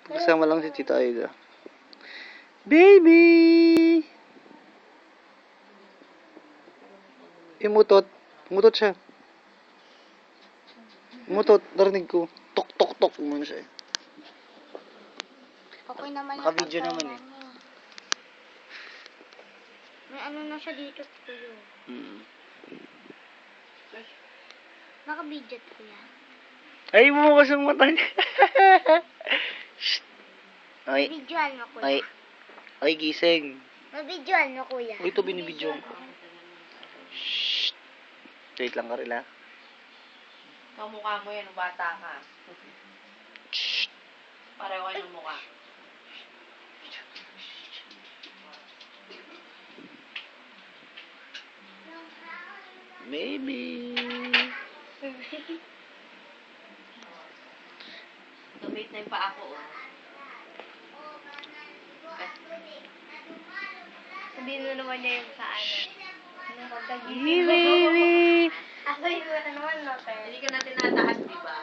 Kasama lang si Tita Aida. Baby! Imutot. Umutot siya. Umutot. Narinig ko. Tok, tok, tok. Umano siya eh. Okay naman yung Naka-video pagkain naman eh. namin. May ano na siya dito, tuyo. Naka-video, kuya. Ay, bumukas ang mata niya. Shh. Ay, Videoan mo, kuya. ay. Ay, gising. Mabidyoan mo, kuya. Ay, ito binibidyo ko. Shh. Wait lang ka rin ha. Kamukha mo yan, bata ka. Shh. Pareho kayo ng mukha. Baby. Gabit na yung pa ako, oh. Sabihin mo naman niya yung sa ano. Yung pagkagising mo. Baby. Asayin mo na naman, no, te? Hindi ka natin nataas, di ba?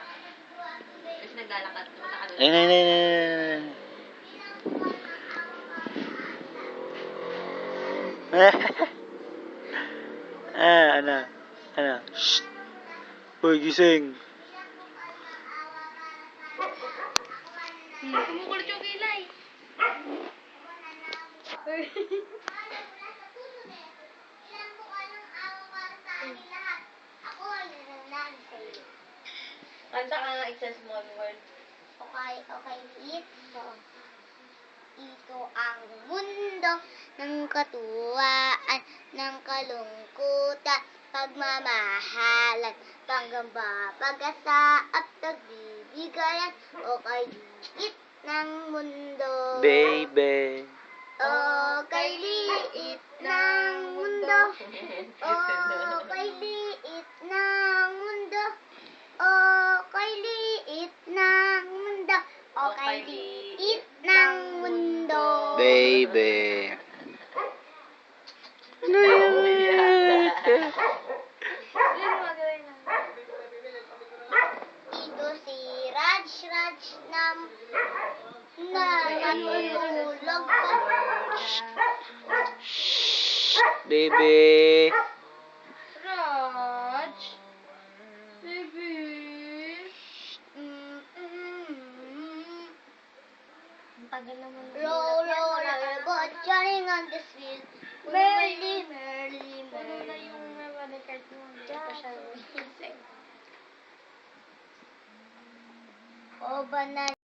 Kasi naglalakad. Ay, nay, nay, nay. Ano? Ano? Shh. Uy, gising. Kumukulit yung kilay. Kanta ka nga, it's a small world. Okay, ito. Ito ang mundo ng katuwaan, ng kalungkutan, pagmamahalan, panggamba, pag-asa at pagbibigayan. Okay, liit ng mundo. Baby. Okay, liit ng mundo. Okay, liit ng mundo. Okay, liit ng mundo. Okay, liit ng mundo. Baby. Ito si Raj na natutulog pa. Shh. Baby. Raj? Baby? Ang tagal naman. Roll, roll, roll, but running on this wheel. Merrily, merrily, merrily. Yung memory card mo. Hindi pa siya gising. O, banana.